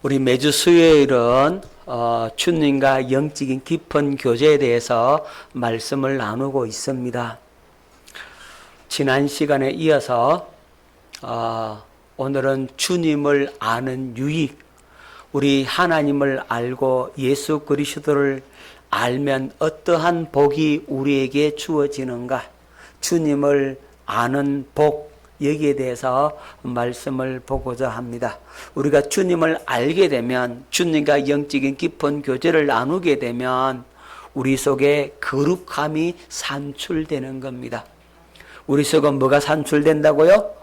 우리 매주 수요일은 주님과 영적인 깊은 교제에 대해서 말씀을 나누고 있습니다. 지난 시간에 이어서 오늘은 주님을 아는 유익, 우리 하나님을 알고 예수 그리스도를 알면 어떠한 복이 우리에게 주어지는가, 주님을 아는 복, 여기에 대해서 말씀을 보고자 합니다. 우리가 주님을 알게 되면, 주님과 영적인 깊은 교제를 나누게 되면 우리 속에 거룩함이 산출되는 겁니다. 우리 속에 뭐가 산출된다고요?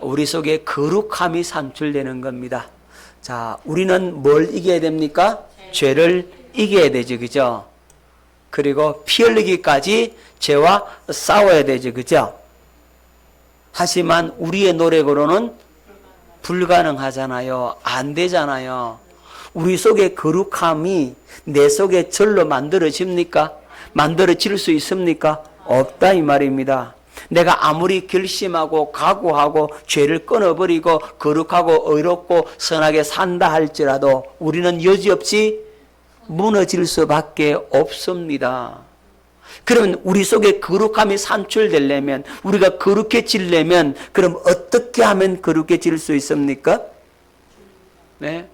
우리 속에 거룩함이 산출되는 겁니다. 자, 우리는 뭘 이겨야 됩니까? 죄를 이겨야 되죠, 그죠? 그리고 피 흘리기까지 죄와 싸워야 되죠, 그죠? 하지만 우리의 노력으로는 불가능하잖아요. 안 되잖아요. 우리 속에 거룩함이 내 속에 절로 만들어집니까? 만들어질 수 있습니까? 없다 이 말입니다. 내가 아무리 결심하고 각오하고 죄를 끊어버리고 거룩하고 의롭고 선하게 산다 할지라도 우리는 여지없이 무너질 수밖에 없습니다. 그러면 우리 속에 거룩함이 산출되려면, 우리가 거룩해지려면, 그럼 어떻게 하면 거룩해질 수 있습니까? 네.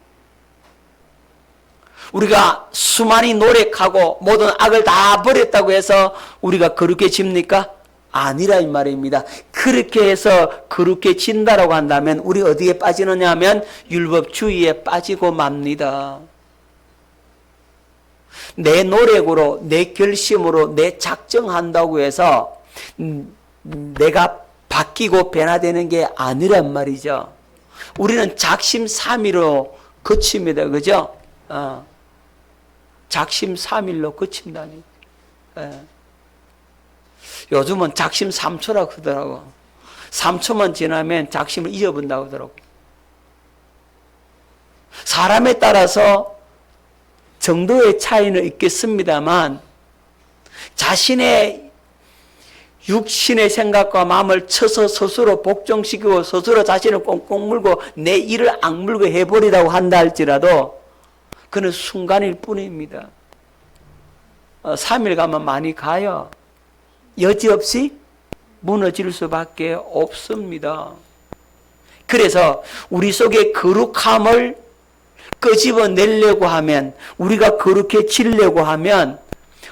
우리가 수많이 노력하고 모든 악을 다 버렸다고 해서 우리가 거룩해집니까? 아니라 이 말입니다. 그렇게 해서 거룩해진다라고 한다면 우리 어디에 빠지느냐 하면 율법주의에 빠지고 맙니다. 내 노력으로, 내 결심으로, 내 작정한다고 해서 내가 바뀌고 변화되는 게 아니란 말이죠. 우리는 작심삼일로 그칩니다. 그죠? 작심삼일로 그친다니. 요즘은 작심 3초라고 하더라고. 3초만 지나면 작심을 잊어본다고 하더라고. 사람에 따라서 정도의 차이는 있겠습니다만 자신의 육신의 생각과 마음을 쳐서 스스로 복종시키고 스스로 자신을 꽁꽁 물고 내 이를 악물고 해버리라고 한다 할지라도 그는 순간일 뿐입니다. 3일 가면 많이 가요. 여지없이 무너질 수밖에 없습니다. 그래서 우리 속에 거룩함을 끄집어내려고 하면, 우리가 거룩해지려고 하면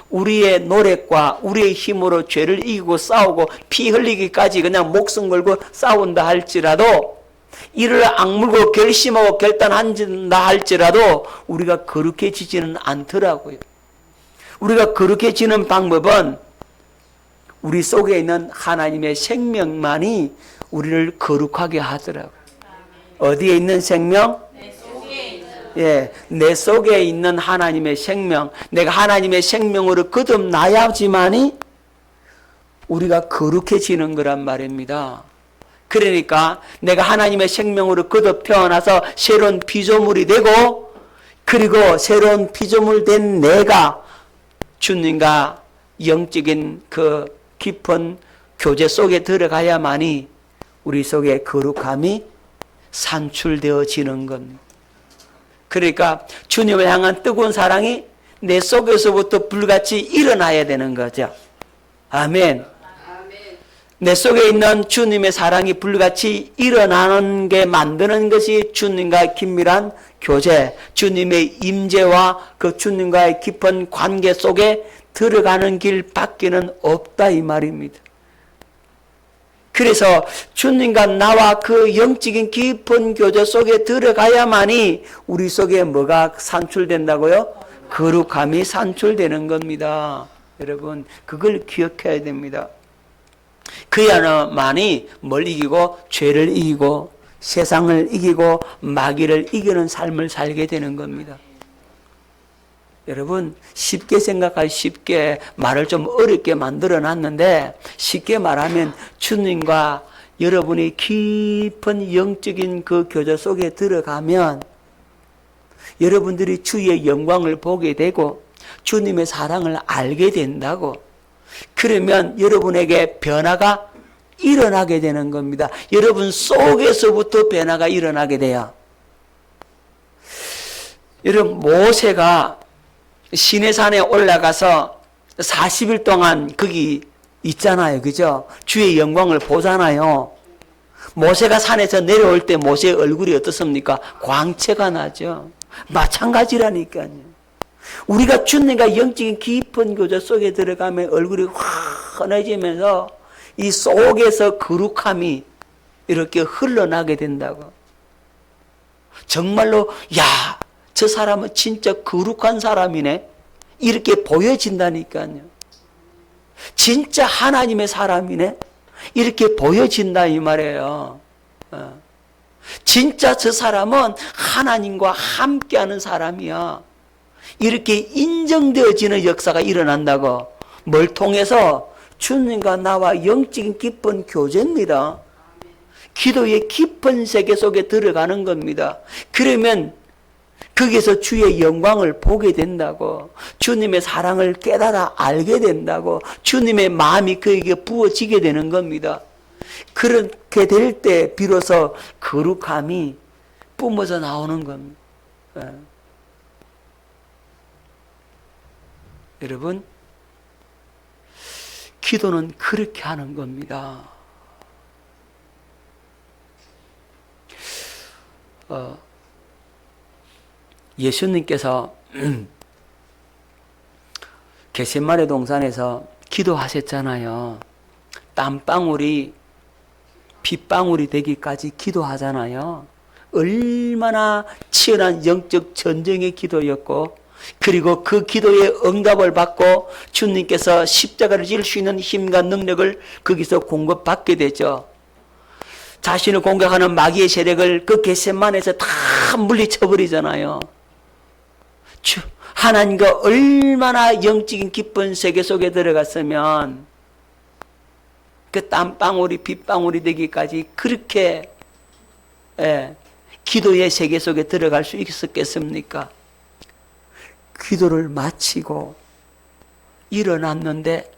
우리의 노력과 우리의 힘으로 죄를 이기고 싸우고 피 흘리기까지 그냥 목숨 걸고 싸운다 할지라도, 이를 악물고 결심하고 결단한다 할지라도 우리가 거룩해지지는 않더라고요. 우리가 거룩해지는 방법은 우리 속에 있는 하나님의 생명만이 우리를 거룩하게 하더라고요. 어디에 있는 생명? 예, 내 속에 있는 하나님의 생명, 내가 하나님의 생명으로 거듭나야지만이 우리가 거룩해지는 거란 말입니다. 그러니까 내가 하나님의 생명으로 거듭 태어나서 새로운 피조물이 되고, 그리고 새로운 피조물 된 내가 주님과 영적인 그 깊은 교제 속에 들어가야만이 우리 속에 거룩함이 산출되어지는 겁니다. 그러니까 주님을 향한 뜨거운 사랑이 내 속에서부터 불같이 일어나야 되는 거죠. 아멘. 내 속에 있는 주님의 사랑이 불같이 일어나는 게 만드는 것이 주님과의 긴밀한 교제, 주님의 임재와 그 주님과의 깊은 관계 속에 들어가는 길밖에는 없다 이 말입니다. 그래서 주님과 나와 그 영적인 깊은 교제 속에 들어가야만이 우리 속에 뭐가 산출된다고요? 거룩함이 산출되는 겁니다. 여러분, 그걸 기억해야 됩니다. 그야만이 뭘 이기고 죄를 이기고 세상을 이기고 마귀를 이기는 삶을 살게 되는 겁니다. 여러분, 쉽게 생각하기 쉽게 말을 좀 어렵게 만들어 놨는데, 쉽게 말하면 주님과 여러분이 깊은 영적인 그 교제 속에 들어가면 여러분들이 주의 영광을 보게 되고 주님의 사랑을 알게 된다고. 그러면 여러분에게 변화가 일어나게 되는 겁니다. 여러분 속에서부터 변화가 일어나게 돼요. 여러분, 모세가 시내산에 올라가서 40일 동안 거기 있잖아요. 그죠? 주의 영광을 보잖아요. 모세가 산에서 내려올 때 모세의 얼굴이 어떻습니까? 광채가 나죠. 마찬가지라니까요. 우리가 주님과 영적인 깊은 교제 속에 들어가면 얼굴이 환해지면서 이 속에서 거룩함이 이렇게 흘러나게 된다고. 정말로 야, 저 사람은 진짜 거룩한 사람이네. 이렇게 보여진다니까요. 진짜 하나님의 사람이네. 이렇게 보여진다 이 말이에요. 진짜 저 사람은 하나님과 함께하는 사람이야. 이렇게 인정되어지는 역사가 일어난다고. 뭘 통해서? 주님과 나와 영적인 깊은 교제입니다. 기도의 깊은 세계 속에 들어가는 겁니다. 그러면 거기서 주의 영광을 보게 된다고. 주님의 사랑을 깨달아 알게 된다고. 주님의 마음이 그에게 부어지게 되는 겁니다. 그렇게 될 때 비로소 거룩함이 뿜어져 나오는 겁니다. 여러분, 기도는 그렇게 하는 겁니다. 예수님께서 겟세마네 동산에서 기도하셨잖아요. 땀방울이 빗방울이 되기까지 기도하잖아요. 얼마나 치열한 영적 전쟁의 기도였고, 그리고 그 기도의 응답을 받고 주님께서 십자가를 질 수 있는 힘과 능력을 거기서 공급받게 되죠. 자신을 공격하는 마귀의 세력을 그 겟세마네에서 다 물리쳐버리잖아요. 하나님과 얼마나 영적인 깊은 세계 속에 들어갔으면 그 땀방울이 빗방울이 되기까지 그렇게 기도의 세계 속에 들어갈 수 있었겠습니까? 기도를 마치고 일어났는데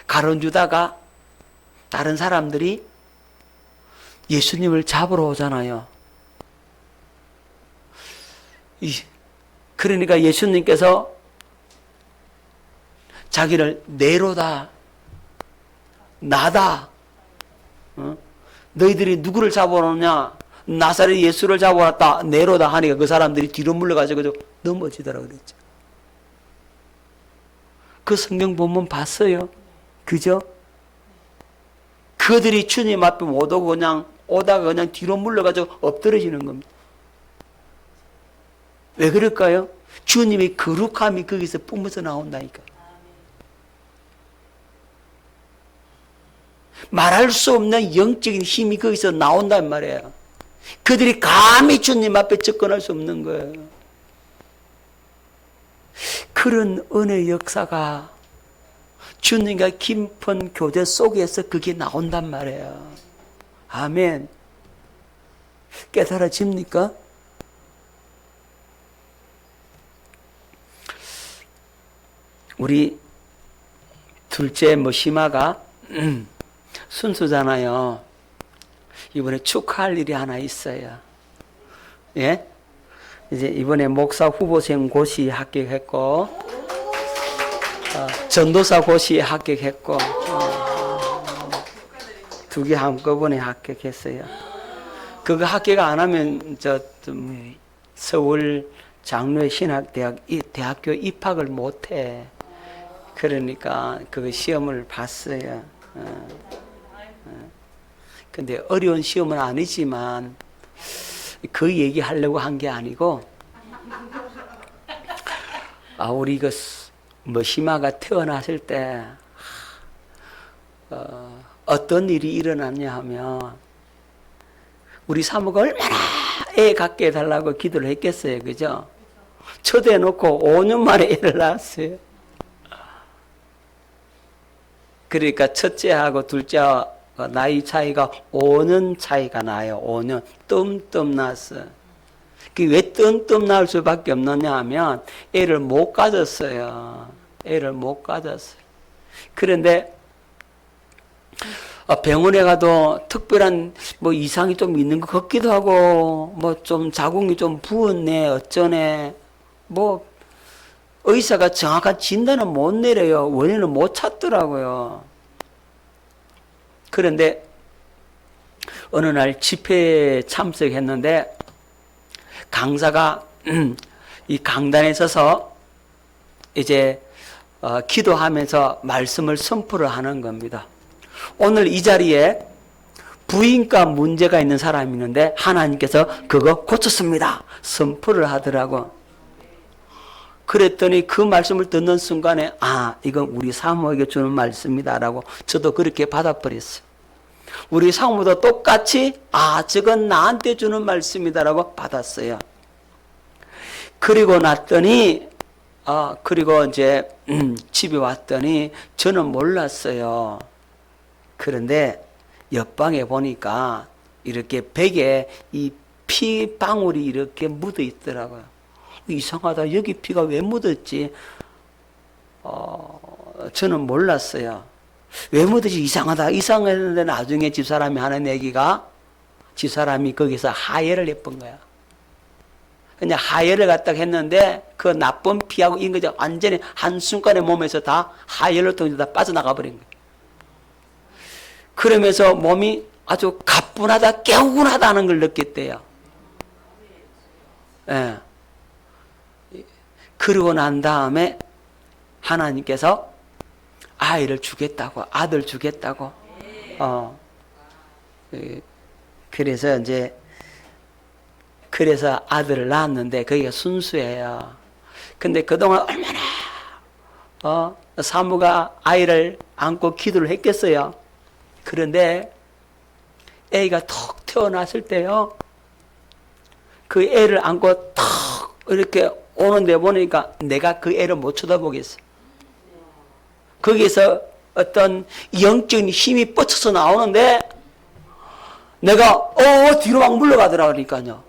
가론유다가 다른 사람들이 예수님을 잡으러 오잖아요. 그러니까 예수님께서 자기를 네로다, 나다, 너희들이 누구를 잡아러 오냐? 나사렛 예수를 잡아왔다, 네로다 하니까 그 사람들이 뒤로 물러가지고 넘어지더라 그랬죠. 그 성경 본문 봤어요. 그죠? 그들이 주님 앞에 못 오고 그냥 오다가 그냥 뒤로 물러가지고 엎드러지는 겁니다. 왜 그럴까요? 주님의 거룩함이 거기서 뿜어져 나온다니까. 말할 수 없는 영적인 힘이 거기서 나온단 말이에요. 그들이 감히 주님 앞에 접근할 수 없는 거예요. 그런 은혜 역사가 주님과 깊은 교제 속에서 그게 나온단 말이에요. 아멘. 깨달아집니까? 우리 둘째 시마가 순수잖아요. 이번에 축하할 일이 하나 있어요. 예? 이제 이번에 목사 후보생 고시 합격했고, 전도사 고시에 합격했고, 두 개 한꺼번에 합격했어요. 그거 합격 안 하면 서울 장로의 신학대학 대학교 입학을 못해. 그러니까 그 시험을 봤어요. 근데 어려운 시험은 아니지만 그 얘기 하려고 한 게 아니고, 우리 시마가 태어났을 때 어떤 일이 일어났냐 하면, 우리 사모가 얼마나 애 갖게 해달라고 기도를 했겠어요. 그죠? 초대해놓고 5년 만에 애를 낳았어요. 그러니까 첫째하고 둘째하고 나이 차이가 5년 차이가 나요. 5년. 뜸뜸 났어. 왜 뜸뜸 날 수밖에 없느냐 하면 애를 못 가졌어요. 애를 못 가졌어요. 그런데 병원에 가도 특별한 뭐 이상이 좀 있는 것 같기도 하고, 뭐 좀 자궁이 좀 부었네, 어쩌네. 뭐 의사가 정확한 진단은 못 내려요. 원인은 못 찾더라고요. 그런데 어느 날 집회에 참석했는데 강사가 이 강단에 서서 이제 기도하면서 말씀을 선포를 하는 겁니다. 오늘 이 자리에 부인과 문제가 있는 사람이 있는데 하나님께서 그거 고쳤습니다. 선포를 하더라고. 그랬더니 그 말씀을 듣는 순간에 이건 우리 사모에게 주는 말씀이다라고 저도 그렇게 받아버렸어요. 우리 사모도 똑같이 저건 나한테 주는 말씀이다라고 받았어요. 그리고 났더니 그리고 이제 집에 왔더니 저는 몰랐어요. 그런데 옆방에 보니까 이렇게 벽에 이 피 방울이 이렇게 묻어 있더라고요. 이상하다. 여기 피가 왜 묻었지? 저는 몰랐어요. 왜 묻었지? 이상했는데 나중에 집사람이 하는 얘기가 집사람이 거기서 하혈을 해본 거야. 그냥 하혈을 갖다가 했는데 그 나쁜 피하고 이런 거 완전히 한순간에 몸에서 다 하혈을 통해서 다 빠져나가 버린 거예요. 그러면서 몸이 아주 가뿐하다, 개운하다는 걸 느꼈대요. 예. 그러고 난 다음에 하나님께서 아이를 주겠다고, 아들 주겠다고. 그래서 그래서 아들을 낳았는데 그게 순수해요. 근데 그동안 얼마나 사모가 아이를 안고 기도를 했겠어요. 그런데 애가 턱 태어났을 때요, 그 애를 안고 턱 이렇게 오는데 보니까 내가 그 애를 못 쳐다보겠어. 거기서 어떤 영적인 힘이 뻗쳐서 나오는데 내가 뒤로 막 물러가더라 그러니까요.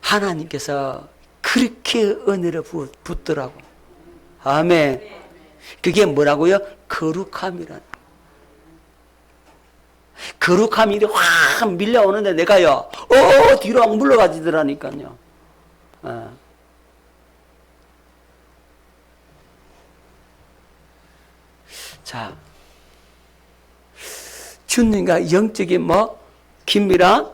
하나님께서 그렇게 은혜를 붓더라고. 아멘. 그게 뭐라고요? 거룩함이라는. 거룩함이 확 밀려오는데 내가요, 뒤로 막 물러가지더라니까요. 자, 주님과 영적인 긴밀한,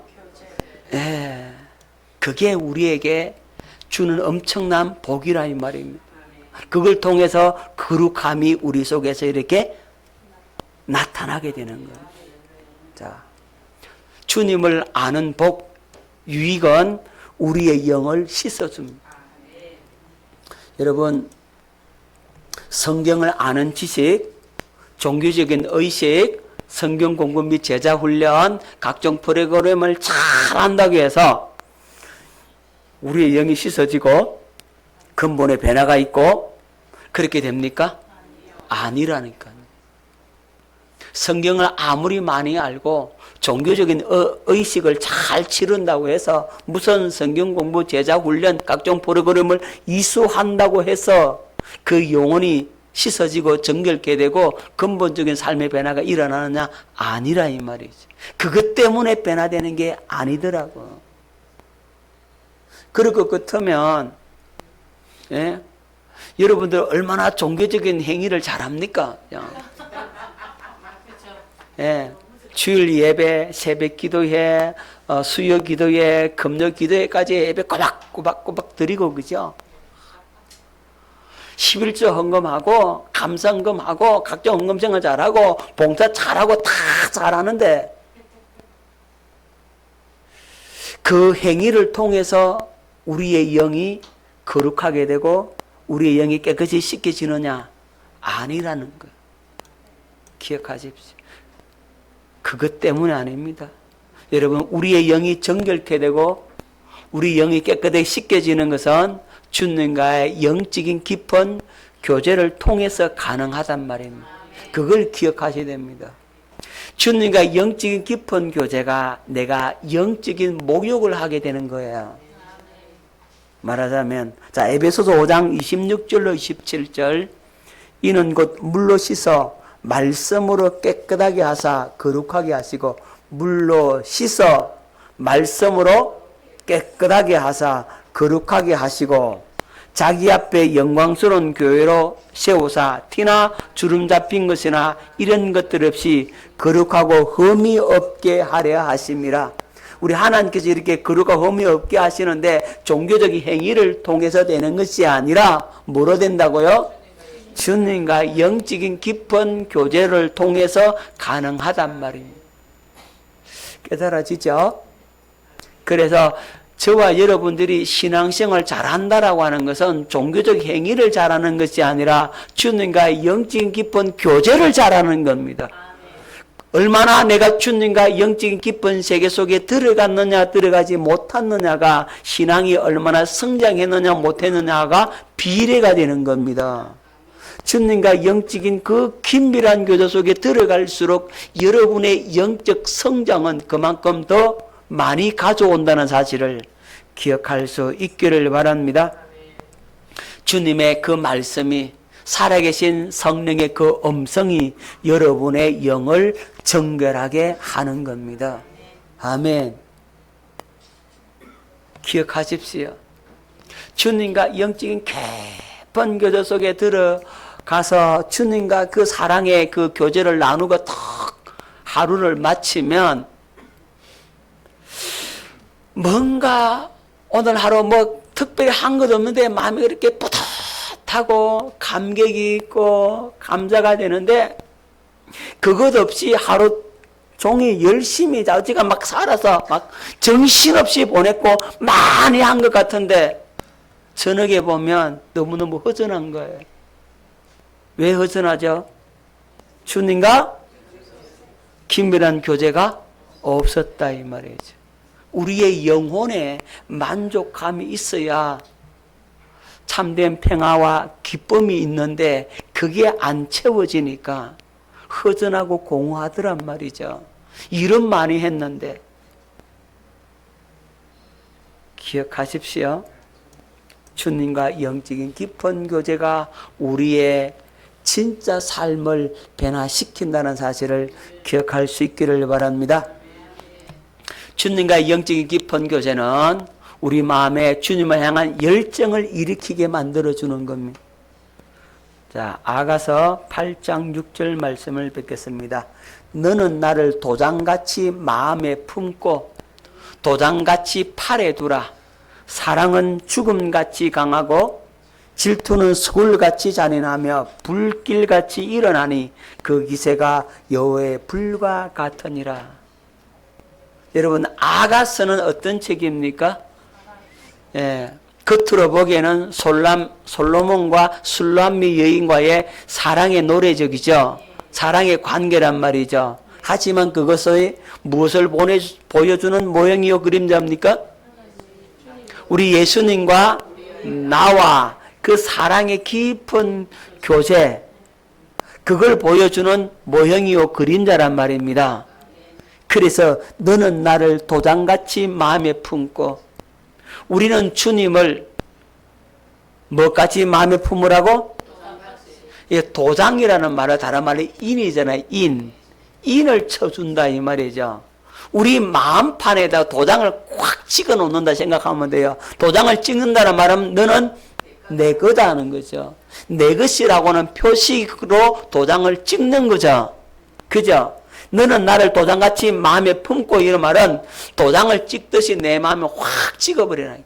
그게 우리에게 주는 엄청난 복이라 이 말입니다. 그걸 통해서 거룩함이 우리 속에서 이렇게 나타나게 되는 거예요. 자, 주님을 아는 복, 유익은 우리의 영을 씻어줍니다. 여러분, 성경을 아는 지식, 종교적인 의식, 성경 공부 및 제자 훈련, 각종 프로그램을 잘 한다고 해서 우리의 영이 씻어지고 근본의 변화가 있고 그렇게 됩니까? 아니라니까요. 성경을 아무리 많이 알고 종교적인 의식을 잘 치른다고 해서 무슨 성경 공부, 제자 훈련, 각종 프로그램을 이수한다고 해서 그 영혼이 씻어지고 정결케 되고 근본적인 삶의 변화가 일어나느냐? 아니라 이 말이지. 그것 때문에 변화되는 게 아니더라고. 그럴 것 같으면 여러분들 얼마나 종교적인 행위를 잘합니까? 주일 예배, 새벽 기도회, 수요 기도회, 금요 기도회까지 예배 꼬박꼬박 드리고 그죠? 11조 헌금하고 감사 헌금하고 각종 헌금생활 잘하고 봉사 잘하고 다 잘하는데 그 행위를 통해서 우리의 영이 거룩하게 되고 우리의 영이 깨끗이 씻겨지느냐? 아니라는 거예요. 기억하십시오. 그것 때문에 아닙니다. 여러분, 우리의 영이 정결케 되고 우리 영이 깨끗하게 씻겨지는 것은 주님과의 영적인 깊은 교제를 통해서 가능하단 말입니다. 그걸 기억하셔야 됩니다. 주님과 영적인 깊은 교제가 내가 영적인 목욕을 하게 되는 거예요. 말하자면 자, 에베소서 5장 26절로 27절 이는 곧 물로 씻어 말씀으로 깨끗하게 하사 거룩하게 하시고, 물로 씻어 말씀으로 깨끗하게 하사 거룩하게 하시고, 자기 앞에 영광스러운 교회로 세우사 티나 주름 잡힌 것이나 이런 것들 없이 거룩하고 흠이 없게 하려 하심이라. 우리 하나님께서 이렇게 거룩하고 흠이 없게 하시는데 종교적인 행위를 통해서 되는 것이 아니라 뭐로 된다고요? 주님과 영적인 깊은 교제를 통해서 가능하단 말입니다. 깨달아지죠? 그래서 저와 여러분들이 신앙생활 잘한다라고 하는 것은 종교적 행위를 잘하는 것이 아니라 주님과 영적인 깊은 교제를 잘하는 겁니다. 얼마나 내가 주님과 영적인 깊은 세계 속에 들어갔느냐 들어가지 못했느냐가 신앙이 얼마나 성장했느냐 못했느냐가 비례가 되는 겁니다. 주님과 영적인 그 긴밀한 교제 속에 들어갈수록 여러분의 영적 성장은 그만큼 더 많이 가져온다는 사실을 기억할 수 있기를 바랍니다. 주님의 그 말씀이, 살아계신 성령의 그 음성이 여러분의 영을 정결하게 하는 겁니다. 아멘. 기억하십시오. 주님과 영적인 깊은 교제 속에 들어가서 주님과 그 사랑의 그 교제를 나누고 탁 하루를 마치면 뭔가 오늘 하루 뭐 특별히 한 것 없는데 마음이 그렇게 뿌듯하고 감격이 있고 감사가 되는데, 그것 없이 하루 종일 열심히 자지가 막 살아서 막 정신없이 보냈고 많이 한 것 같은데 저녁에 보면 너무너무 허전한 거예요. 왜 허전하죠? 주님과 긴밀한 교제가 없었다 이 말이죠. 우리의 영혼에 만족감이 있어야 참된 평화와 기쁨이 있는데 그게 안 채워지니까 허전하고 공허하더란 말이죠. 일은 많이 했는데. 기억하십시오. 주님과 영적인 깊은 교제가 우리의 진짜 삶을 변화시킨다는 사실을 기억할 수 있기를 바랍니다. 주님과 영적인 깊은 교제는 우리 마음에 주님을 향한 열정을 일으키게 만들어주는 겁니다. 자, 아가서 8장 6절 말씀을 뵙겠습니다. 너는 나를 도장같이 마음에 품고 도장같이 팔에 두라. 사랑은 죽음같이 강하고 질투는 스골같이 잔인하며 불길같이 일어나니 그 기세가 여호와의 불과 같으니라. 여러분, 아가서는 어떤 책입니까? 예, 겉으로 보기에는 솔로몬과 술람미 여인과의 사랑의 노래적이죠. 사랑의 관계란 말이죠. 하지만 그것의 무엇을 보여주는 모형이요 그림자입니까? 우리 예수님과 나와 그 사랑의 깊은 교제, 그걸 보여주는 모형이요 그림자란 말입니다. 그래서 너는 나를 도장같이 마음에 품고, 우리는 주님을 뭐같이 마음에 품으라고? 도장이라는 말은 다른 말로 인이잖아요. 인을 쳐준다 이 말이죠. 우리 마음판에다 도장을 꽉 찍어 놓는다 생각하면 돼요. 도장을 찍는다는 말은 너는 내 거다 하는 거죠. 내 것이라고는 표식으로 도장을 찍는 거죠. 그죠? 너는 나를 도장같이 마음에 품고, 이런 말은 도장을 찍듯이 내 마음에 확 찍어버리는.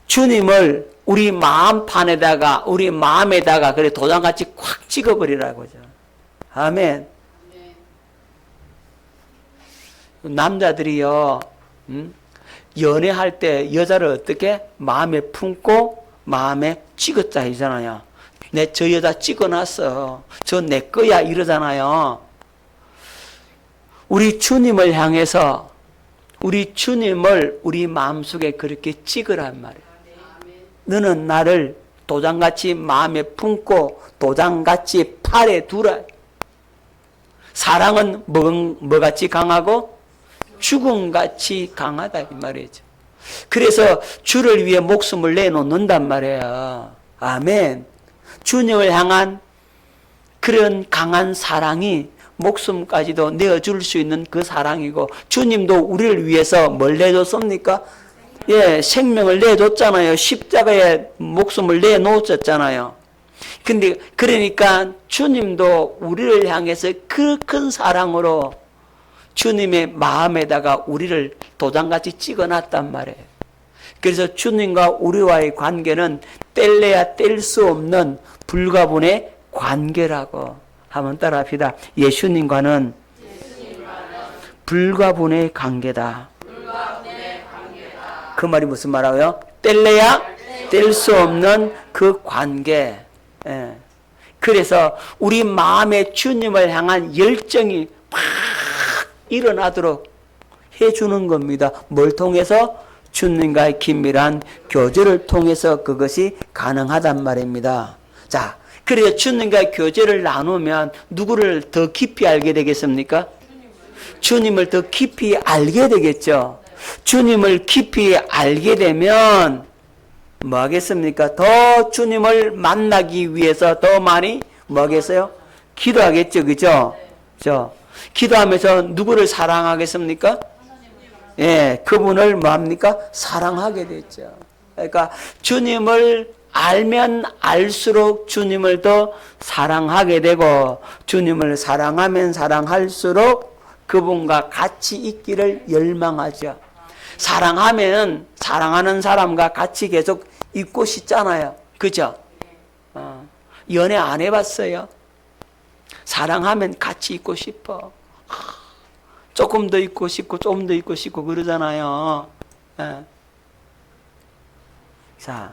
주님을 우리 마음판에다가, 우리 마음에다가 그래 도장같이 콱 찍어버리라고죠. 아멘. 남자들이요, 연애할 때 여자를 어떻게 마음에 품고 마음에 찍었자 이잖아요. 저 여자 찍어놨어. 저 내 거야 이러잖아요. 우리 주님을 향해서 우리 주님을 우리 마음속에 그렇게 찍으란 말이에요. 너는 나를 도장같이 마음에 품고 도장같이 팔에 두라. 사랑은 뭐같이 강하고 죽음같이 강하다 이 말이죠. 그래서 주를 위해 목숨을 내놓는단 말이에요. 아멘. 주님을 향한 그런 강한 사랑이 목숨까지도 내어줄 수 있는 그 사랑이고, 주님도 우리를 위해서 뭘 내줬습니까? 예, 생명을 내줬잖아요. 십자가에 목숨을 내놓으셨잖아요. 근데 그러니까 주님도 우리를 향해서 그 큰 사랑으로 주님의 마음에다가 우리를 도장같이 찍어놨단 말이에요. 그래서 주님과 우리와의 관계는 뗄래야 뗄 수 없는 불가분의 관계라고. 한번 따라합시다. 예수님과는 불가분의 관계다. 그 말이 무슨 말이에요? 뗄래야 뗄 수 없는 그 관계. 예. 그래서 우리 마음에 주님을 향한 열정이 막 일어나도록 해주는 겁니다. 뭘 통해서? 주님과의 긴밀한 교제를 통해서 그것이 가능하단 말입니다. 자, 그래서 주님과의 교제를 나누면 누구를 더 깊이 알게 되겠습니까? 주님을 더 깊이 알게 되겠죠. 주님을 깊이 알게 되면 뭐 하겠습니까? 더 주님을 만나기 위해서 더 많이 뭐 하겠어요? 기도하겠죠. 그죠? 기도하면서 누구를 사랑하겠습니까? 예, 그분을 뭐 합니까? 사랑하게 됐죠. 그러니까 주님을 알면 알수록 주님을 더 사랑하게 되고, 주님을 사랑하면 사랑할수록 그분과 같이 있기를 열망하죠. 사랑하면 사랑하는 사람과 같이 계속 있고 싶잖아요. 그죠? 연애 안 해봤어요? 사랑하면 같이 있고 싶어. 조금 더 있고 싶고 좀 더 있고 싶고 그러잖아요. 예. 자,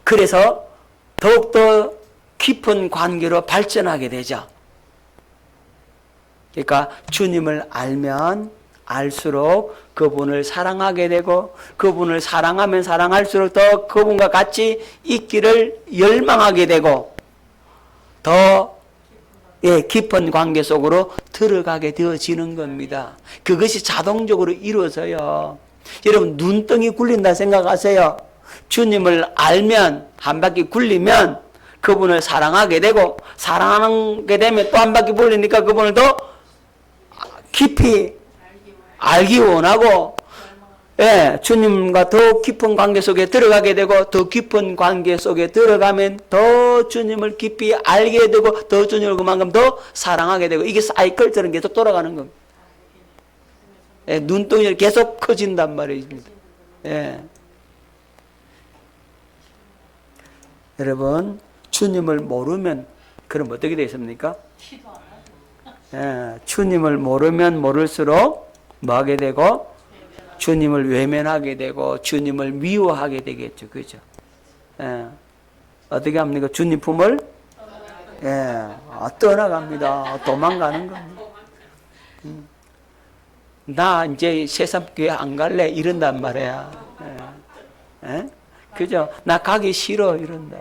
그래서 더욱더 깊은 관계로 발전하게 되죠. 그러니까 주님을 알면 알수록 그분을 사랑하게 되고, 그분을 사랑하면 사랑할수록 더 그분과 같이 있기를 열망하게 되고, 더 깊은 관계 속으로 들어가게 되어지는 겁니다. 그것이 자동적으로 이루어져요. 여러분, 눈덩이 굴린다 생각하세요. 주님을 알면, 한 바퀴 굴리면 그분을 사랑하게 되고, 사랑하게 되면 또 한 바퀴 굴리니까 그분을 더 깊이 알기 원하고, 예, 주님과 더 깊은 관계 속에 들어가게 되고, 더 깊은 관계 속에 들어가면 더 주님을 깊이 알게 되고, 더 주님을 그만큼 더 사랑하게 되고, 이게 사이클처럼 계속 돌아가는 겁니다. 예, 눈덩이를 계속 커진단 말입니다. 예. 여러분, 주님을 모르면 그럼 어떻게 되겠습니까? 예, 주님을 모르면 모를수록 뭐 하게 되고? 주님을 외면하게 되고 주님을 미워하게 되겠죠. 그죠? 예. 어떻게 합니까? 주님 품을 떠나갑니다. 도망가는 겁니다. 나 이제 세상 교회 안 갈래 이런단 말이야. 예. 예? 그죠? 나 가기 싫어 이런다.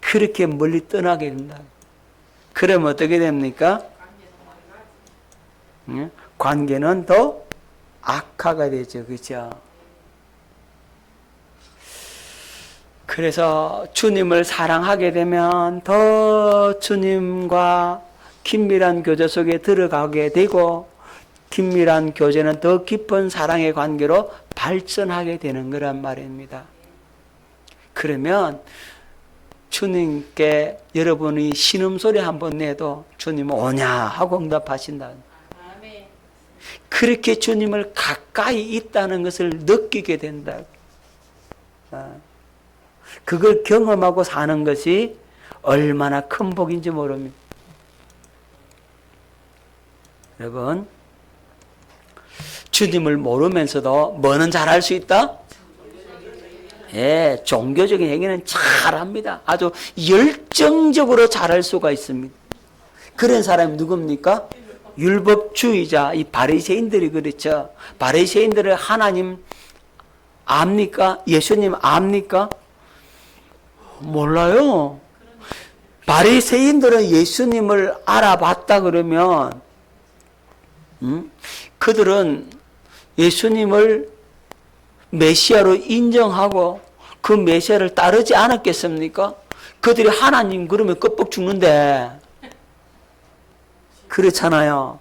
그렇게 멀리 떠나게 된다. 그러면 어떻게 됩니까? 관계는 더 악화가 되죠. 그렇죠? 그래서 주님을 사랑하게 되면 더 주님과 긴밀한 교제 속에 들어가게 되고, 긴밀한 교제는 더 깊은 사랑의 관계로 발전하게 되는 거란 말입니다. 그러면 주님께 여러분이 신음소리 한번 내도 주님은 오냐 하고 응답하신다. 그렇게 주님을 가까이 있다는 것을 느끼게 된다. 그걸 경험하고 사는 것이 얼마나 큰 복인지 모릅니다. 여러분, 주님을 모르면서도 뭐는 잘할 수 있다? 예, 종교적인 행위는 잘합니다. 아주 열정적으로 잘할 수가 있습니다. 그런 사람이 누굽니까? 율법주의자, 이 바리새인들이 그렇죠. 바리새인들을 하나님 압니까? 예수님 압니까? 몰라요. 바리새인들은 예수님을 알아봤다 그러면 그들은 예수님을 메시아로 인정하고 그 메시아를 따르지 않았겠습니까? 그들이 하나님 그러면 껍벅 죽는데 그렇잖아요.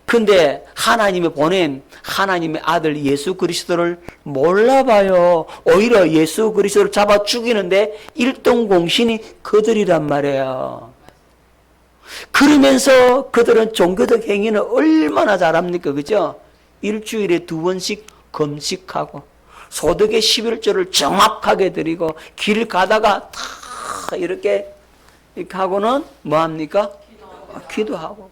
근데 하나님이 보낸 하나님의 아들 예수 그리스도를 몰라봐요. 오히려 예수 그리스도를 잡아 죽이는데 일동공신이 그들이란 말이에요. 그러면서 그들은 종교적 행위는 얼마나 잘합니까? 그죠? 일주일에 2번씩 금식하고 소득의 11조를 정확하게 드리고 길 가다가 다 이렇게 하고는 뭐합니까? 기도하고.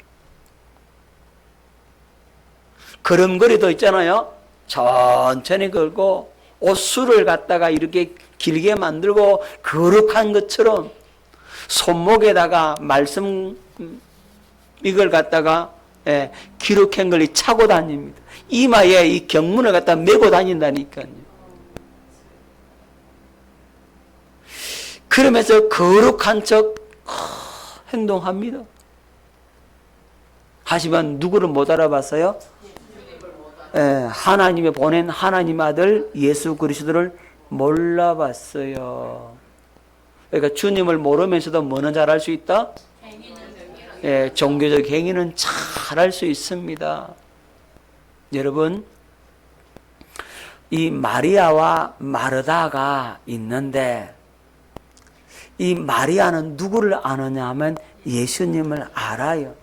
걸음걸이도 있잖아요. 천천히 걸고 옷수를 갖다가 이렇게 길게 만들고 거룩한 것처럼 손목에다가 말씀 이걸 갖다가 기록한 걸 차고 다닙니다. 이마에 이 경문을 갖다 메고 다닌다니까요. 그러면서 거룩한 척 행동합니다. 하지만 누구를 못 알아봤어요? 하나님이 보낸 하나님 아들 예수 그리스도를 몰라봤어요. 그러니까 주님을 모르면서도 뭐는 잘할 수 있다? 종교적 행위는 잘할 수 있습니다. 여러분, 이 마리아와 마르다가 있는데 이 마리아는 누구를 아느냐 하면 예수님을 알아요.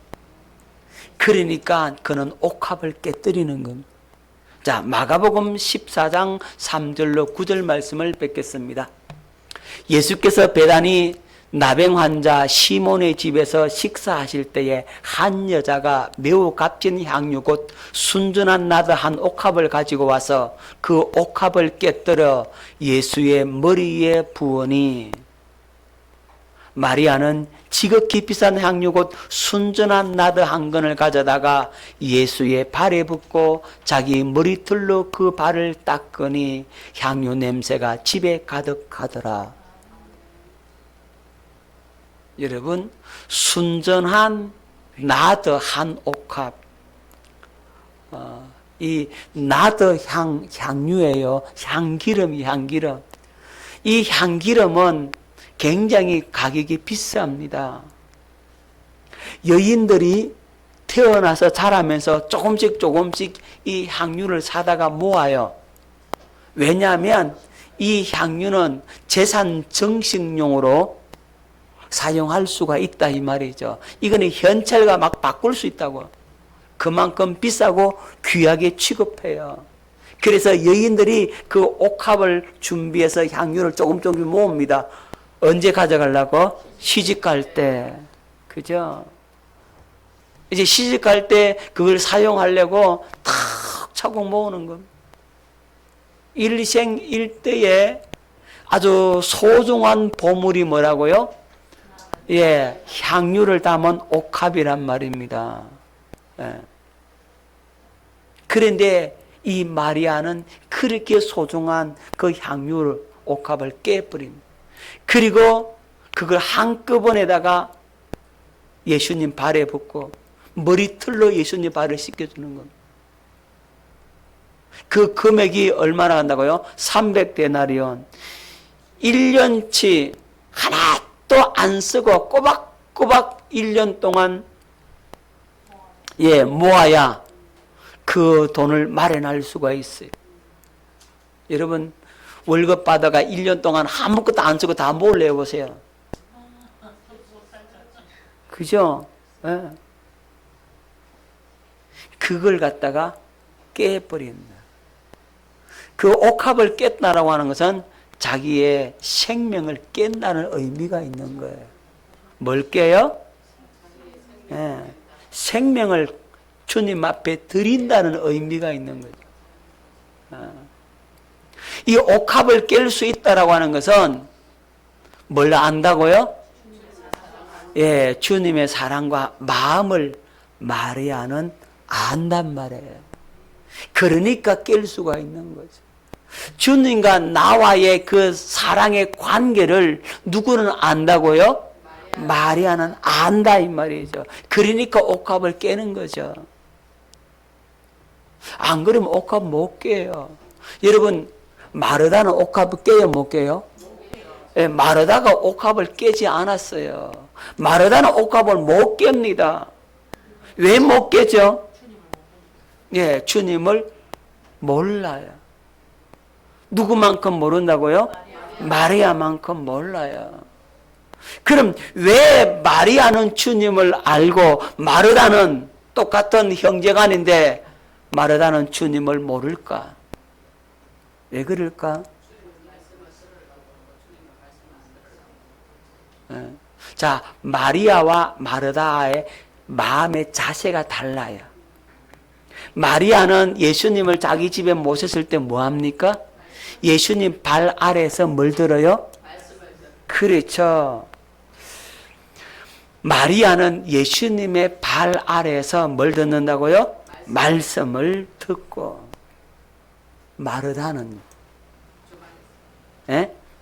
그러니까 그는 옥합을 깨뜨리는 겁니다. 자, 마가복음 14장 3절로 9절 말씀을 뵙겠습니다. 예수께서 베다니 나병 환자 시몬의 집에서 식사하실 때에 한 여자가 매우 값진 향유 곧 순전한 나드 한 옥합을 가지고 와서 그 옥합을 깨뜨려 예수의 머리에 부으니 마리아는 지극히 비싼 향유 곧 순전한 나드 한 건을 가져다가 예수의 발에 붓고 자기 머리털로 그 발을 닦으니 향유 냄새가 집에 가득하더라. 여러분, 순전한 나드 한 옥합, 이 나드 향유예요. 향기름이 향기름. 이 향기름은 굉장히 가격이 비쌉니다. 여인들이 태어나서 자라면서 조금씩 이 향유를 사다가 모아요. 왜냐하면 이 향유는 재산 증식용으로 사용할 수가 있다 이 말이죠. 이거는 현찰과 막 바꿀 수 있다고. 그만큼 비싸고 귀하게 취급해요. 그래서 여인들이 그 옥합을 준비해서 향유를 조금 모읍니다. 언제 가져가려고? 시집갈 때. 그죠? 이제 시집갈 때 그걸 사용하려고 탁 차곡 모으는 겁니다. 일생 일대에 아주 소중한 보물이 뭐라고요? 향유를 담은 옥합이란 말입니다. 그런데 이 마리아는 그렇게 소중한 그 향유를 옥합을 깨버립니다. 그리고 그걸 한꺼번에다가 예수님 발에 붓고 머리털로 예수님 발을 씻겨주는 겁니다. 그 금액이 얼마나 간다고요? 300데나리온. 1년치 하나도 안 쓰고 꼬박꼬박 1년 동안 모아야 그 돈을 마련할 수가 있어요. 여러분, 월급 받아가 1년 동안 아무것도 안 쓰고 다 모을래 보세요. 그죠? 그걸 갖다가 깨버린다. 그 옥합을 깼다라고 하는 것은 자기의 생명을 깬다는 의미가 있는 거예요. 뭘 깨요? 생명을 주님 앞에 드린다는 의미가 있는 거죠. 이 옥합을 깰 수 있다라고 하는 것은 뭘 안다고요? 주님의 사랑과 마음을 마리아는 안단 말이에요. 그러니까 깰 수가 있는 거죠. 주님과 나와의 그 사랑의 관계를 누구는 안다고요? 마리아는 안다 이 말이죠. 그러니까 옥합을 깨는 거죠. 안 그러면 옥합 못 깨요. 여러분, 마르다는 옥합을 깨요, 못 깨요? 예, 마르다가 옥합을 깨지 않았어요. 마르다는 옥합을 못 깹니다. 왜 못 깨죠? 예, 주님을 몰라요. 누구만큼 모른다고요? 마리아만큼 몰라요. 그럼 왜 마리아는 주님을 알고 마르다는 똑같은 형제간인데 마르다는 주님을 모를까? 왜 그럴까? 자, 마리아와 마르다의 마음의 자세가 달라요. 마리아는 예수님을 자기 집에 모셨을 때 뭐합니까? 예수님 발 아래에서 뭘 들어요? 그렇죠. 마리아는 예수님의 발 아래에서 뭘 듣는다고요? 말씀을 듣고. 마르다는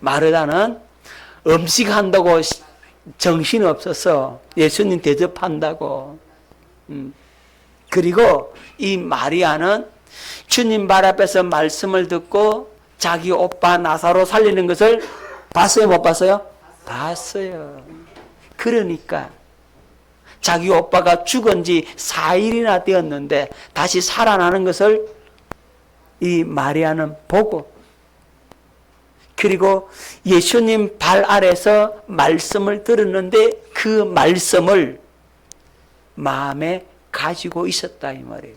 마르다는 음식한다고 정신이 없어서 예수님 대접한다고. 그리고 이 마리아는 주님 발 앞에서 말씀을 듣고 자기 오빠 나사로 살리는 것을 봤어요, 못 봤어요? 봤어요. 그러니까 자기 오빠가 죽은 지 4일이나 되었는데 다시 살아나는 것을 이 마리아는 보고, 그리고 예수님 발 아래서 말씀을 들었는데 그 말씀을 마음에 가지고 있었다 이 말이에요.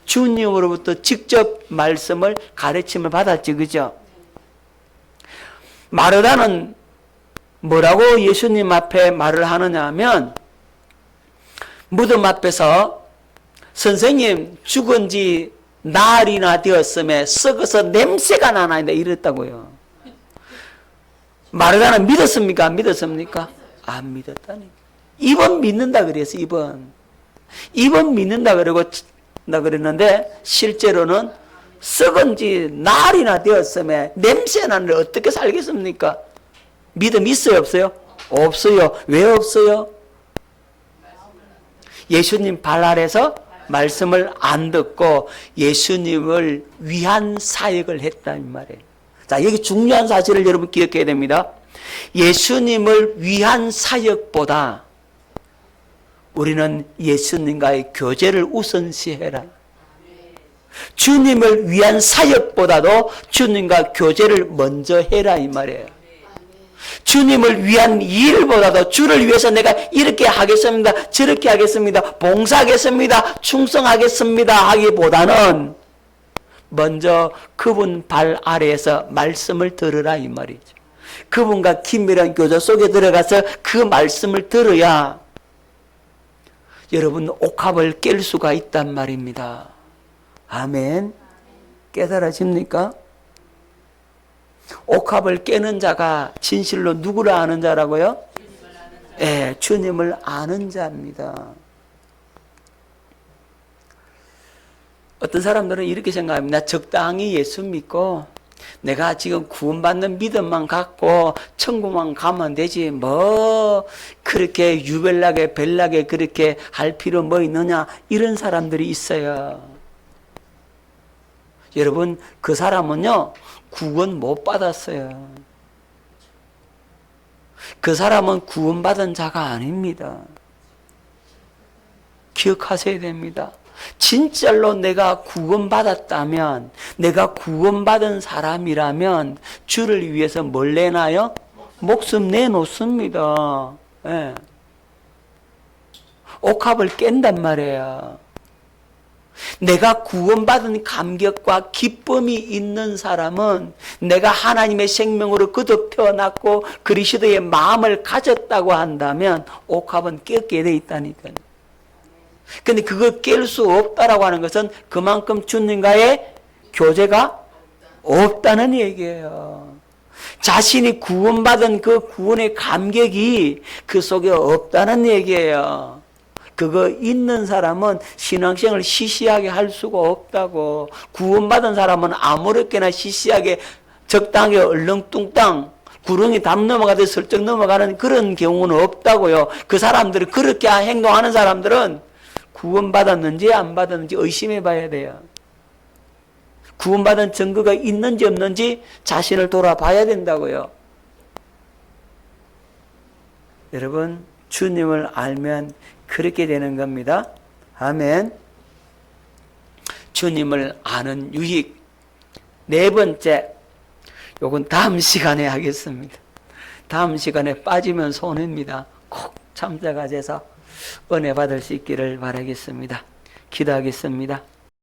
주님으로부터 직접 말씀을 가르침을 받았지, 그죠? 마르다는 뭐라고 예수님 앞에 말을 하느냐 하면, 무덤 앞에서 선생님 죽은 지 날이나 되었음에 썩어서 냄새가 나나이다 이랬다고요. 마르다는 믿었습니까? 안 믿었습니까? 안 믿었다니. 이번 믿는다 그래서 이번 믿는다 그랬는데 실제로는 썩은 지 날이나 되었음에 냄새 나는데 어떻게 살겠습니까? 믿음 있어요, 없어요? 없어요. 왜 없어요? 예수님 발 아래서 말씀을 안 듣고 예수님을 위한 사역을 했다 이 말이에요. 자, 여기 중요한 사실을 여러분 기억해야 됩니다. 예수님을 위한 사역보다 우리는 예수님과의 교제를 우선시해라. 주님을 위한 사역보다도 주님과 교제를 먼저 해라 이 말이에요. 주님을 위한 일보다도 주를 위해서 내가 이렇게 하겠습니다, 저렇게 하겠습니다, 봉사하겠습니다, 충성하겠습니다 하기보다는 먼저 그분 발 아래에서 말씀을 들으라 이 말이죠. 그분과 긴밀한 교제 속에 들어가서 그 말씀을 들어야 여러분 옥합을 깰 수가 있단 말입니다. 아멘. 깨달아집니까? 옥합을 깨는 자가 진실로 누구를 아는 자라고요? 예, 주님을 아는 자입니다. 어떤 사람들은 이렇게 생각합니다. 적당히 예수 믿고 내가 지금 구원받는 믿음만 갖고 천국만 가면 되지 뭐 그렇게 유별나게 별나게 그렇게 할 필요 뭐 있느냐, 이런 사람들이 있어요. 여러분, 그 사람은요 구원 못 받았어요. 그 사람은 구원받은 자가 아닙니다. 기억하셔야 됩니다. 진짜로 내가 구원받았다면, 내가 구원받은 사람이라면 주를 위해서 뭘 내놔요? 목숨 내놓습니다. 예. 옥합을 깬단 말이에요. 내가 구원받은 감격과 기쁨이 있는 사람은 내가 하나님의 생명으로 거듭 태어났고 그리스도의 마음을 가졌다고 한다면 옥합은 깼게 돼 있다니까요. 근데 그걸 깰 수 없다라고 하는 것은 그만큼 주님과의 교제가 없다는 얘기예요. 자신이 구원받은 그 구원의 감격이 그 속에 없다는 얘기예요. 그거 있는 사람은 신앙생활을 시시하게 할 수가 없다고. 구원받은 사람은 아무렇게나 시시하게 적당하게 얼렁뚱땅 구렁이 담 넘어가듯 슬쩍 넘어가는 그런 경우는 없다고요. 그 사람들이 그렇게 행동하는 사람들은 구원받았는지 안 받았는지 의심해 봐야 돼요. 구원받은 증거가 있는지 없는지 자신을 돌아봐야 된다고요. 여러분, 주님을 알면 그렇게 되는 겁니다. 아멘. 주님을 아는 유익. 네 번째, 요건 다음 시간에 하겠습니다. 다음 시간에 빠지면 손해입니다. 꼭 참석하셔서 은혜 받을 수 있기를 바라겠습니다. 기도하겠습니다.